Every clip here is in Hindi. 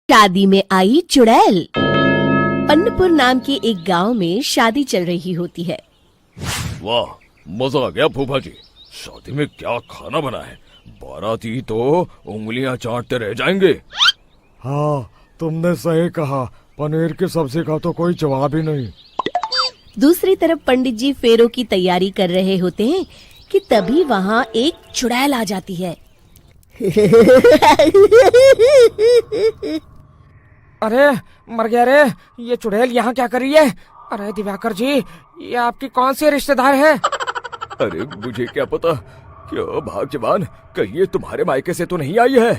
शादी में आई चुड़ैल। पन्नपुर नाम के एक गांव में शादी चल रही होती है। वाह, मजा आ गया फूफा जी। शादी में क्या खाना बना है, बाराती तो उंगलियां चाटते रह जाएंगे। हाँ, तुमने सही कहा। पनीर की सब्जी का तो कोई जवाब ही नहीं। दूसरी तरफ पंडित जी फेरों की तैयारी कर रहे होते हैं कि तभी वहाँ एक चुड़ैल आ जाती है। अरे मर गया रे, ये चुड़ैल यहाँ क्या कर रही है? अरे दिवाकर जी, ये आपकी कौन सी रिश्तेदार है? अरे मुझे क्या पता, क्या भाग्यवान, कहीं ये तुम्हारे मायके से तो नहीं आई है।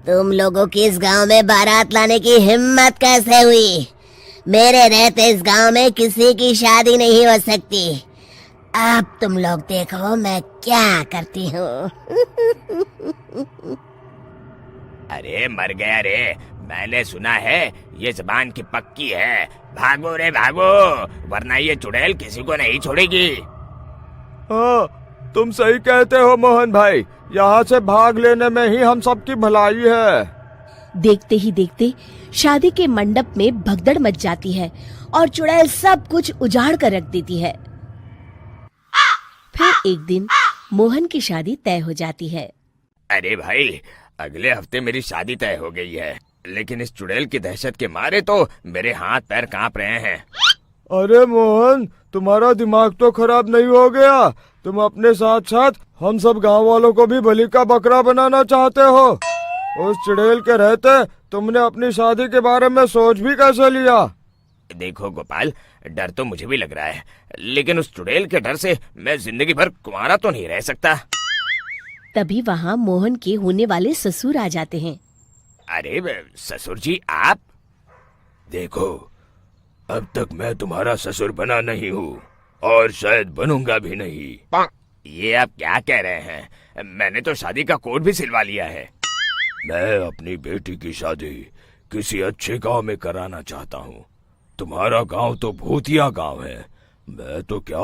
तुम लोगों की इस गांव में बारात लाने की हिम्मत कैसे हुई? मेरे रहते इस गांव में किसी की शादी नहीं हो सकती। अब तुम लोग देखो मैं क्या करती हूँ। अरे मर गया रे, मैंने सुना है ये जबान की पक्की है। भागो रे भागो, वरना ये चुड़ैल किसी को नहीं छोड़ेगी। हाँ, तुम सही कहते हो मोहन भाई। यहाँ से भाग लेने में ही हम सबकी भलाई है। देखते ही देखते शादी के मंडप में भगदड़ मच जाती है और चुड़ैल सब कुछ उजाड़ कर रख देती है। फिर एक दिन मोहन की शादी तय हो जाती है। अरे भाई, अगले हफ्ते मेरी शादी तय हो गई है, लेकिन इस चुड़ैल की दहशत के मारे तो मेरे हाथ पैर कांप रहे हैं। अरे मोहन, तुम्हारा दिमाग तो खराब नहीं हो गया? तुम अपने साथ साथ हम सब गांव वालों को भी बलि का बकरा बनाना चाहते हो? उस चुड़ैल के रहते तुमने अपनी शादी के बारे में सोच भी कैसे लिया? देखो गोपाल, डर तो मुझे भी लग रहा है, लेकिन उस चुड़ैल के डर से मैं जिंदगी भर कुंवारा तो नहीं रह सकता। तभी वहाँ मोहन के होने वाले ससुर आ जाते हैं। अरे ससुर जी, आप? देखो, अब तक मैं तुम्हारा ससुर बना नहीं हूँ और शायद बनूंगा भी नहीं। ये आप क्या कह रहे हैं? मैंने तो शादी का कोड भी सिलवा लिया है। मैं अपनी बेटी की शादी किसी अच्छे गांव में कराना चाहता हूँ। तुम्हारा गांव तो भूतिया गांव है। मैं तो क्या,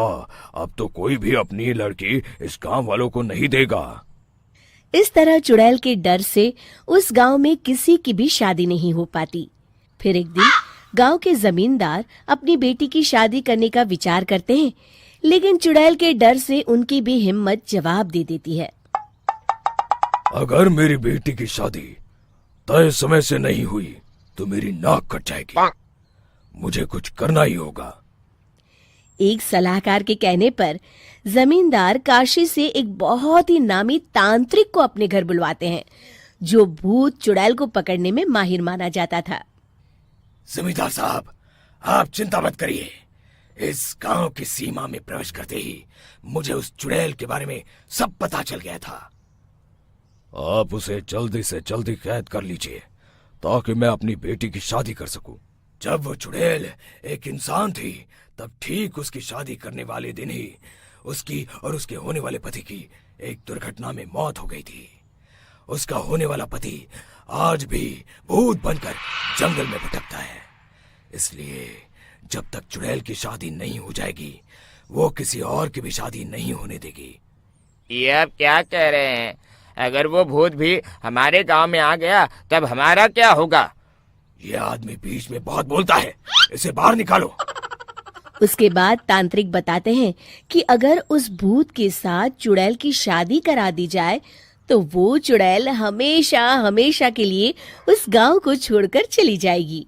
अब तो कोई भी अपनी लड़की इस गांव वालों को नहीं देगा। इस तरह चुड़ैल के डर से उस गांव में किसी की भी शादी नहीं हो पाती। फिर एक दिन गांव के जमींदार अपनी बेटी की शादी करने का विचार करते हैं, लेकिन चुड़ैल के डर से उनकी भी हिम्मत जवाब दे देती है। अगर मेरी बेटी की शादी तय समय से नहीं हुई तो मेरी नाक कट जाएगी। मुझे कुछ करना ही होगा। एक सलाहकार के कहने पर जमींदार काशी से एक बहुत ही नामी तांत्रिक को अपने घर बुलवाते हैं, जो भूत चुड़ैल को पकड़ने में माहिर माना जाता था। जमींदार साहब, आप चिंता मत करिए। इस गांव की सीमा में प्रवेश करते ही मुझे उस चुड़ैल के बारे में सब पता चल गया था। आप उसे जल्दी से जल्दी कैद कर लीजिए ताकि मैं अपनी बेटी की शादी कर सकूं। जब वो चुड़ैल एक इंसान थी, तब ठीक उसकी शादी करने वाले दिन ही उसकी और उसके होने वाले पति की एक दुर्घटना में मौत हो गई थी। उसका होने वाला पति आज भी भूत बनकर जंगल में भटकता है। इसलिए जब तक चुड़ैल की शादी नहीं हो जाएगी, वो किसी और की भी शादी नहीं होने देगी। ये आप क्या कह रहे हैं? अगर वो भूत भी हमारे गांव में आ गया, तब हमारा क्या होगा? ये आदमी बीच में बहुत बोलता है, इसे बाहर निकालो। उसके बाद तांत्रिक बताते हैं कि अगर उस भूत के साथ चुड़ैल की शादी करा दी जाए तो वो चुड़ैल हमेशा हमेशा के लिए उस गांव को छोड़कर चली जाएगी।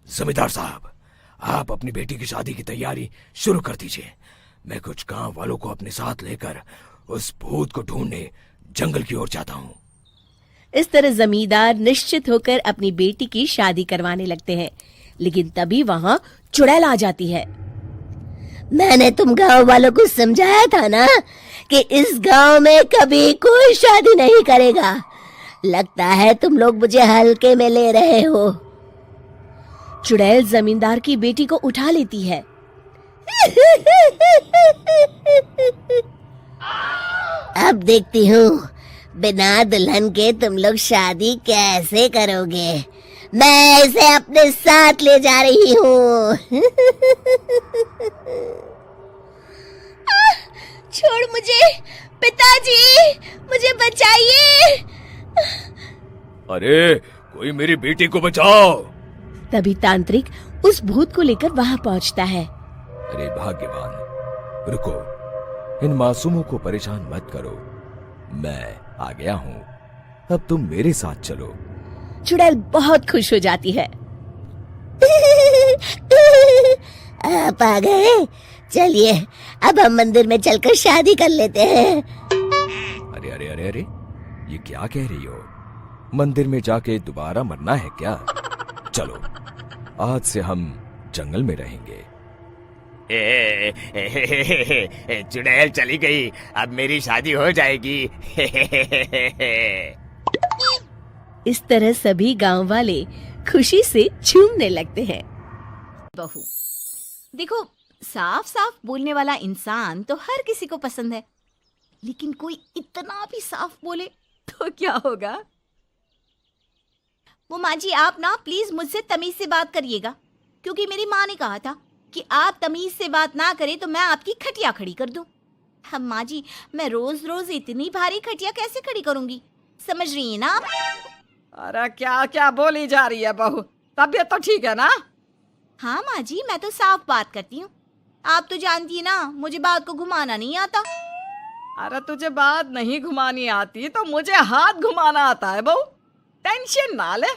जमींदार साहब, आप अपनी बेटी की शादी की तैयारी शुरू कर दीजिए। मैं कुछ गांव वालों को अपने साथ लेकर उस भूत को ढूंढने जंगल की ओर जाता हूँ। इस तरह जमींदार निश्चित होकर अपनी बेटी की शादी करवाने लगते हैं, लेकिन तभी वहाँ चुड़ैल आ जाती है। मैंने तुम गांव वालों को समझाया था ना कि इस गांव में कभी कोई शादी नहीं करेगा। लगता है तुम लोग मुझे हल्के में ले रहे हो। चुड़ैल जमींदार की बेटी को उठा लेती है। अब देखती हूँ बिना दुल्हन के तुम लोग शादी कैसे करोगे। मैं इसे अपने साथ ले जा रही हूँ। छोड़ मुझे, पिताजी, मुझे बचाइए। अरे कोई मेरी बेटी को बचाओ। तभी तांत्रिक उस भूत को लेकर वहां पहुंचता है। अरे भाग्यवान, रुको, इन मासूमों को परेशान मत करो, मैं आ गया हूँ, अब तुम मेरे साथ चलो। चुड़ैल बहुत खुश हो जाती है। आप आ गए, चलिए अब हम मंदिर में चलकर शादी कर लेते हैं। अरे अरे अरे अरे, ये क्या कह रही हो? मंदिर में जाके दोबारा मरना है क्या? चलो, आज से हम जंगल में रहेंगे। चुड़ैल चली गई, अब मेरी शादी हो जाएगी। इस तरह सभी गांव वाले खुशी से झूमने लगते हैं। बहू, देखो, साफ साफ बोलने वाला इंसान तो हर किसी को पसंद है, लेकिन कोई इतना भी साफ बोले तो क्या होगा? वो माँ जी, आप ना प्लीज मुझसे तमीज से बात करिएगा, क्योंकि मेरी माँ ने कहा था कि आप तमीज से बात ना करें तो मैं आपकी खटिया खड़ी कर दूं। अब माँ जी, मैं रोज रोज इतनी भारी खटिया कैसे खड़ी करूंगी, समझ रही हैं ना आप? अरे क्या क्या बोली जा रही है बहू, तबीयत तो ठीक है ना? हाँ माँ जी, मैं तो साफ बात करती हूँ। आप तो जानती है ना, मुझे बात को घुमाना नहीं आता। अरे तुझे बात नहीं घुमानी आती तो मुझे हाथ घुमाना आता है बहू, टेंशन ना ले।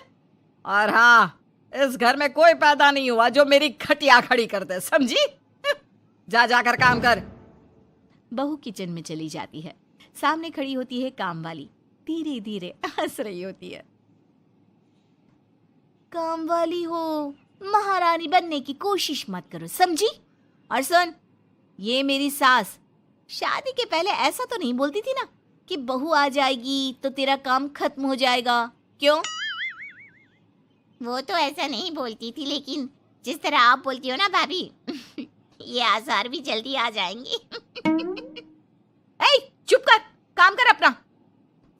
और हाँ, इस घर में कोई पैदा नहीं हुआ जो मेरी खटिया खड़ी कर दे, समझी? जा जाकर काम कर। बहू किचन में चली जाती है। सामने खड़ी होती है काम वाली, धीरे धीरे हंस रही होती है। काम वाली हो, महारानी बनने की कोशिश मत करो, समझी? और सुन, ये मेरी सास शादी के पहले ऐसा तो नहीं बोलती थी ना कि बहू आ जाएगी तो तेरा काम खत्म हो जाएगा, क्यों? वो तो ऐसा नहीं बोलती थी, लेकिन जिस तरह आप बोलती हो ना भाभी, ये आसार भी जल्दी आ जाएंगे। ए, चुप कर, काम कर अपना।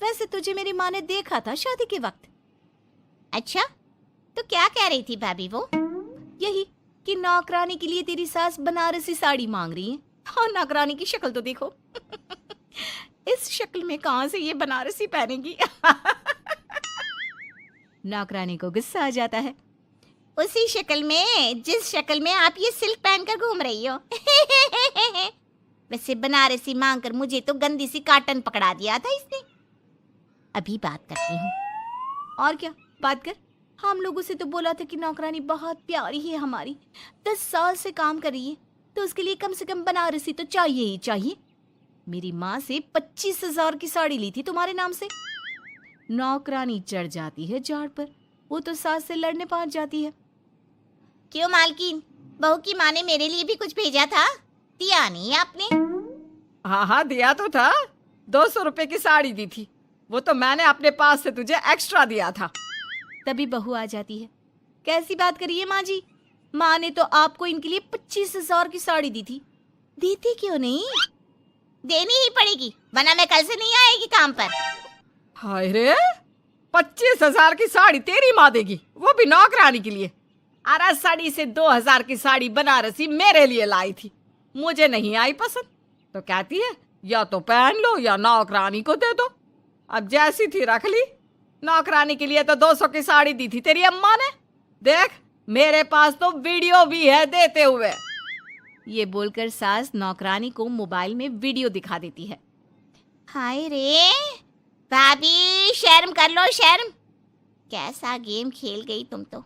वैसे तुझे मेरी माँ ने देखा था शादी के वक्त। अच्छा, तो क्या कह रही थी भाभी वो? यही कि नौकरानी के लिए तेरी सास बनारसी साड़ी मांग रही है। और नौकरानी की शक्ल तो देखो। इस शक्ल में कहां से ये बनारसी पहनेगी? नौकरानी को गुस्सा आ जाता है। उसी शक्ल में जिस शक्ल में आप ये सिल्क पहनकर घूम रही हो। वैसे बनारसी मांगकर मुझे तो गंदी सी काटन पकड़ा दिया था इसने। अभी बात करती हूँ। और क्या बात कर? हम लोगों से तो बोला था कि नौकरानी बहुत प्यारी है हमारी, 10 साल से काम कर रही है, तो उसके लिए कम से कम बनारसी तो चाहिए ही चाहिए। मेरी माँ से 25,000 की साड़ी ली थी तुम्हारे नाम से। नौकरानी चढ़ जाती है झाड़ पर, वो तो सास से लड़ने पहुंच जाती है। क्यों मालकिन, बहू की माँ ने मेरे लिए भी कुछ भेजा था, दिया नहीं आपने? हाँ हाँ, दिया तो था, 200 रुपए की साड़ी दी थी, वो तो मैंने अपने पास से तुझे एक्स्ट्रा दिया था। तभी बहू आ जाती है। कैसी बात करिए माँ जी, माँ ने तो आपको इनके लिए 25,000 की साड़ी दी थी, देती क्यों नहीं? देनी ही पड़ेगी, वरना मैं कल से नहीं आएगी काम पर। हाय रे, 25,000 की साड़ी तेरी माँ देगी, वो भी नौकरानी के लिए? अरे साड़ी से 2,000 की साड़ी बनारसी मेरे लिए लाई थी, मुझे नहीं आई पसंद, तो कहती है या तो पहन लो या नौकरानी को दे दो। अब जैसी थी रख ली। नौकरानी के लिए तो 200 की साड़ी दी थी तेरी अम्मा ने, देख मेरे पास तो वीडियो भी है देते हुए। ये बोलकर सास नौकरानी को मोबाइल में वीडियो दिखा देती है। हाय रे भाभी, शर्म कर लो शर्म। कैसा गेम खेल गई तुम तो,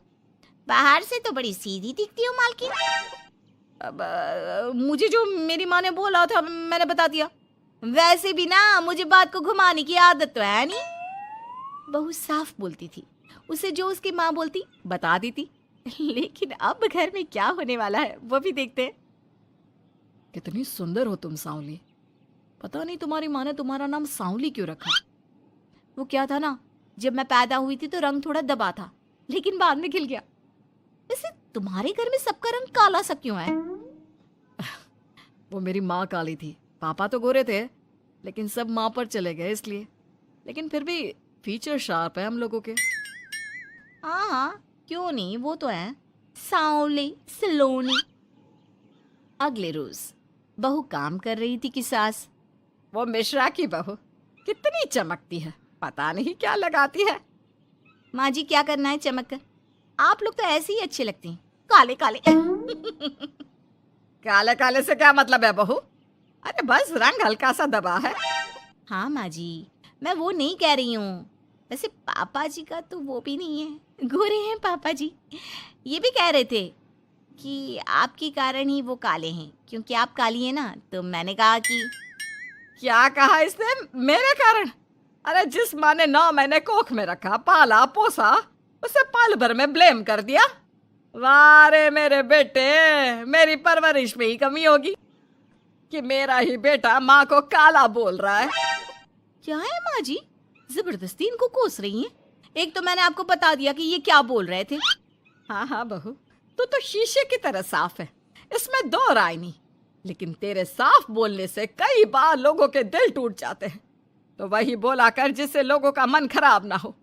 बाहर से तो बड़ी सीधी दिखती हो मालकिन। अब मुझे जो मेरी माँ ने बोला था मैंने बता दिया। वैसे भी ना मुझे बात को घुमाने की आदत तो है नहीं। बहू साफ बोलती थी, उसे जो उसकी माँ बोलती बता देती। लेकिन अब घर में क्या होने वाला है वो भी देखते हैं। कितनी सुंदर हो तुम सांवली, पता नहीं तुम्हारी माँ ने तुम्हारा नाम सांवली क्यों रखा। वो क्या था ना, जब मैं पैदा हुई थी तो रंग थोड़ा दबा था, लेकिन बाद में खिल गया। वैसे तुम्हारे घर में सबका रंग काला सा क्यों है? वो मेरी माँ काली थी, पापा तो गोरे थे, लेकिन सब माँ पर चले गए इसलिए। लेकिन फिर भी फीचर शार्प है हम लोगों के। हाँ हाँ, क्यों नहीं, वो तो है सांवले सलोनी। अगले रोज बहू काम कर रही थी कि सास? वो मिश्रा की बहू कितनी चमकती है, पता नहीं क्या लगाती है। माँ जी क्या करना है चमक कर? आप लोग तो ऐसे ही अच्छे लगते हैं, काले काले। काले काले से क्या मतलब है बहू? अरे बस रंग हल्का सा दबा है। हाँ माँ जी, मैं वो नहीं कह रही हूँ। वैसे पापा जी का तो वो भी नहीं है, गोरे हैं पापा जी। ये भी कह रहे थे कि आपके कारण ही वो काले हैं, क्योंकि आप काली हैं ना। तो मैंने कहा कि क्या कहा इसने? मेरे कारण? अरे जिस माँ ने 9 महीने कोख में रखा, पाला पोसा, उसे पल भर में ब्लेम कर दिया। वाह रे मेरे बेटे, मेरी परवरिश में ही कमी होगी कि मेरा ही बेटा माँ को काला बोल रहा है। क्या है माँ जी, जबरदस्ती इनको कोस रही हैं? एक तो मैंने आपको बता दिया कि ये क्या बोल रहे थे। हाँ हाँ बहू, तू तो शीशे की तरह साफ है, इसमें 2 राय नहीं। लेकिन तेरे साफ बोलने से कई बार लोगों के दिल टूट जाते हैं। तो वही बोला कर जिससे लोगों का मन खराब ना हो।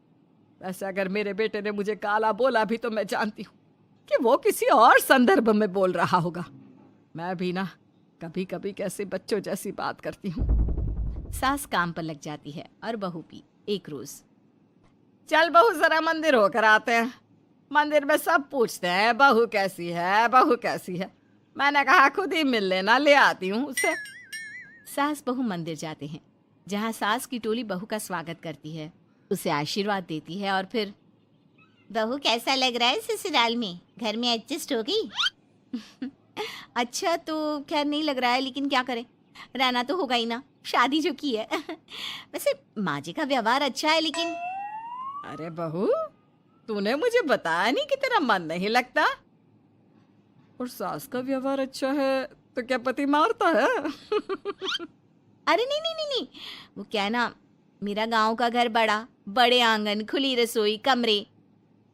वैसे अगर मेरे बेटे ने मुझे काला बोला भी तो मैं जानती हूँ कि वो किसी और संदर्भ में बोल रहा होगा। मैं भी ना कभी कभी कैसे बच्चों जैसी बात करती हूँ। सास काम पर लग जाती है और बहू भी। एक रोज चल बहू जरा मंदिर होकर आते हैं। मंदिर में सब पूछते हैं बहू कैसी है, बहू कैसी है। मैंने कहा खुद ही मिल लेना, ले आती हूँ उसे। सास बहू मंदिर जाते हैं, जहाँ सास की टोली बहू का स्वागत करती है, उसे आशीर्वाद देती है और फिर बहू कैसा लग रहा है ससुराल में? घर में एडजस्ट हो गई? अच्छा तो खैर नहीं लग रहा है, लेकिन क्या करें, रहना तो होगा ही ना, शादी जो की है। वैसे माँ जी का व्यवहार अच्छा है, लेकिन अरे बहू, तूने मुझे बताया नहीं कि तेरा मन नहीं लगता। और सास का व्यवहार अच्छा है तो क्या पति मारता है? अरे नहीं नहीं नहीं नहीं, वो क्या है ना, मेरा गांव का घर बड़ा, बड़े आंगन, खुली रसोई, कमरे।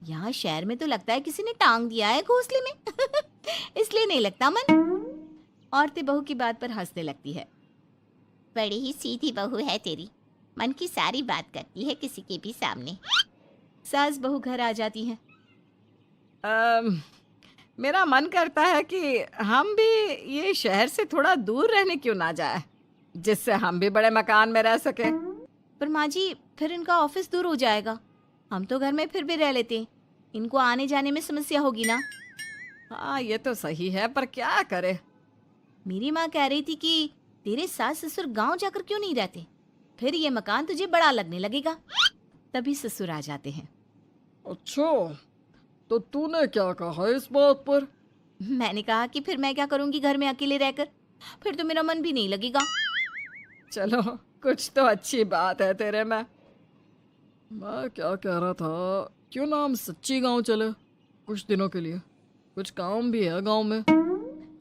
यहाँ शहर में तो लगता है किसी ने टांग दिया है घोंसले में। इसलिए नहीं लगता मन। औरतें बहू की बात पर हंसने लगती है। बड़ी ही सीधी बहू है तेरी, मन की सारी बात करती है किसी के भी सामने। सास बहू घर आ जाती हैं। मेरा मन करता है कि हम भी ये शहर से थोड़ा दूर रहने क्यों ना जाए, जिससे हम भी बड़े मकान में रह सके। पर माँ जी फिर इनका ऑफिस दूर हो जाएगा, हम तो घर में फिर भी रह लेते हैं, इनको आने जाने में समस्या होगी ना। हाँ ये तो सही है, पर क्या करे। मेरी माँ कह रही थी कि तेरे सास ससुर गांव जाकर क्यों नहीं रहते, फिर ये मकान तुझे बड़ा लगने लगेगा। तभी ससुर आ जाते हैं। अच्छा तो तूने क्या कहा इस बात पर? मैंने कहा कि फिर मैं क्या करूंगी घर में अकेले रहकर, फिर तो मेरा मन भी नहीं लगेगा। चलो कुछ तो अच्छी बात है तेरे में। मैं क्या कह रहा था, क्यों ना हम सच्ची गांव चले कुछ दिनों के लिए, कुछ काम भी है गांव में।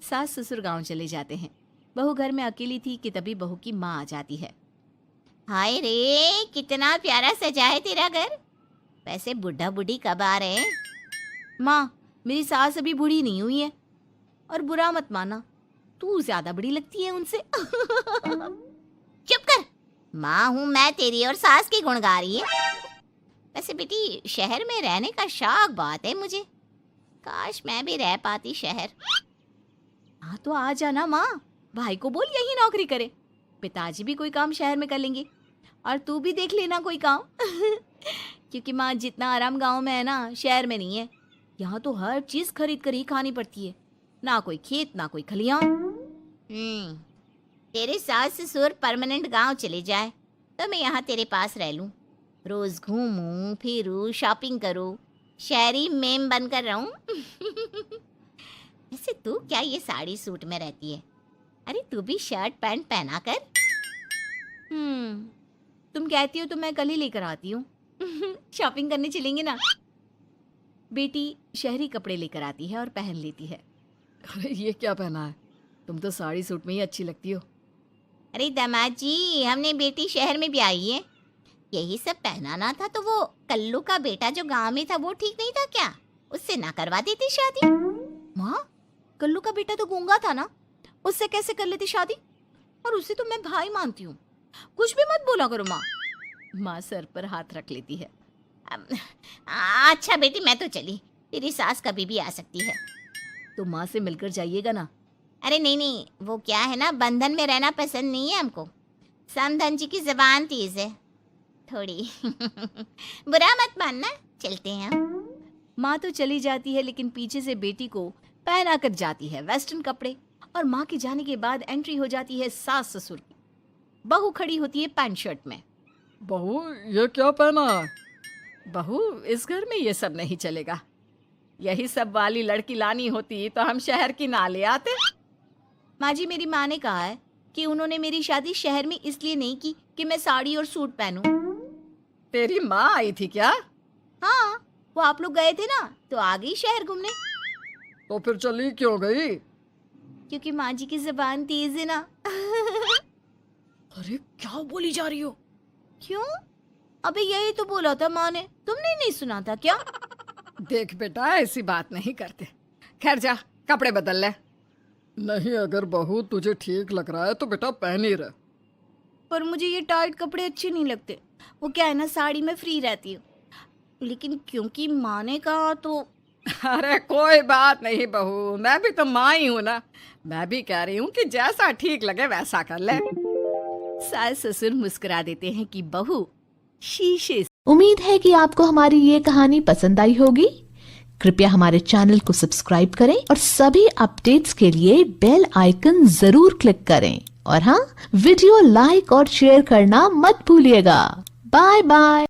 सास ससुर गांव चले जाते हैं। बहू घर में अकेली थी कि तभी बहू की माँ आ जाती है। हाय रे, कितना प्यारा सजा है तेरा घर। वैसे बुढ़ा बुढ़ी कब आ रहे हैं? माँ मेरी सास अभी बूढ़ी नहीं हुई है, और बुरा मत माना, तू ज्यादा बड़ी लगती है उनसे। चुप कर, माँ हूँ मैं तेरी और सास की गुण गा रही है। वैसे बेटी शहर में रहने का शौक बहुत है मुझे, काश मैं भी रह पाती शहर। हाँ तो आ जाना माँ, भाई को बोल यही नौकरी करे, पिताजी भी कोई काम शहर में कर लेंगे और तू भी देख लेना कोई काम। क्योंकि माँ जितना आराम गांव में है ना, शहर में नहीं है। यहाँ तो हर चीज खरीद कर ही खानी पड़ती है, ना कोई खेत ना कोई खलियान। तेरे सास ससुर परमानेंट गांव चले जाए तो मैं यहाँ तेरे पास रह लूं, रोज घूमूं फिरूं, शॉपिंग करूं, शहरी मेम बनकर रहूं। वैसे तू क्या ये साड़ी सूट में रहती है? अरे तू भी शर्ट पैंट पहना कर। तुम कहती हो तो मैं कल ही लेकर आती हूँ। शॉपिंग करने चलेंगे ना। बेटी शहरी कपड़े लेकर आती है और पहन लेती है। अरे ये क्या पहना है, तुम तो साड़ी सूट में ही अच्छी लगती हो। अरे दामाद जी, हमने बेटी शहर में भी आई है, यही सब पहनाना था तो वो कल्लू का बेटा जो गांव में था वो ठीक नहीं था क्या? उससे ना करवा देती शादी? माँ कल्लू का बेटा तो गूंगा था ना, उससे कैसे कर लेती शादी? और उसे तो मैं भाई मानती हूँ, कुछ भी मत बोला करो माँ। माँ सर पर हाथ रख लेती है। अच्छा बेटी मैं तो चली, तेरी सास कभी भी आ सकती है। तो माँ से मिलकर जाइएगा ना। अरे नहीं नहीं, वो क्या है ना, बंधन में रहना पसंद नहीं है हमको। समधन जी की जबान तेज है थोड़ी। बुरा मत मानना, चलते हैं हम। माँ तो चली जाती है, लेकिन पीछे से बेटी को पहना कर जाती है वेस्टर्न कपड़े, और माँ के जाने के बाद एंट्री हो जाती है सास ससुर की। बहू खड़ी होती है पैंट शर्ट में। बहू ये क्या पहना है? बहू, इस घर में ये सब नहीं चलेगा। यही सब वाली लड़की लानी होती तो हम शहर की ना ले आते। माँ जी, मेरी माँ ने कहा है कि उन्होंने मेरी शादी शहर में इसलिए नहीं की कि मैं साड़ी और सूट पहनूं। तेरी माँ आई थी क्या? हाँ, वो आप लोग गए थे ना तो आ गई शहर घूमने। तो फिर चली क्यों गई? क्योंकि माँ जी की जबान तेज है ना। अरे क्या बोली जा रही हो? क्यों? अबे यही तो बोला था माँ ने, तुमने नहीं सुना था क्या? देख बेटा, ऐसी बात नहीं करते। खैर जा, कपड़े बदल ले। नहीं, अगर बहू तुझे ठीक लग रहा है तो बेटा पहन ही रह। पर मुझे ये टाइट कपड़े अच्छे नहीं लगते। वो क्या है ना, साड़ी में फ्री रहती हूँ, लेकिन क्योंकि माँ ने कहा तो। अरे कोई बात नहीं बहू, मैं भी तो माँ ही हूँ ना। मैं भी कह रही हूँ कि जैसा ठीक लगे वैसा कर ले। सास ससुर मुस्कुरा देते हैं कि बहू शीशे। उम्मीद है कि आपको हमारी ये कहानी पसंद आई होगी। कृपया हमारे चैनल को सब्सक्राइब करें और सभी अपडेट्स के लिए बेल आइकन जरूर क्लिक करें। और हाँ, वीडियो लाइक और शेयर करना मत भूलिएगा। Bye bye.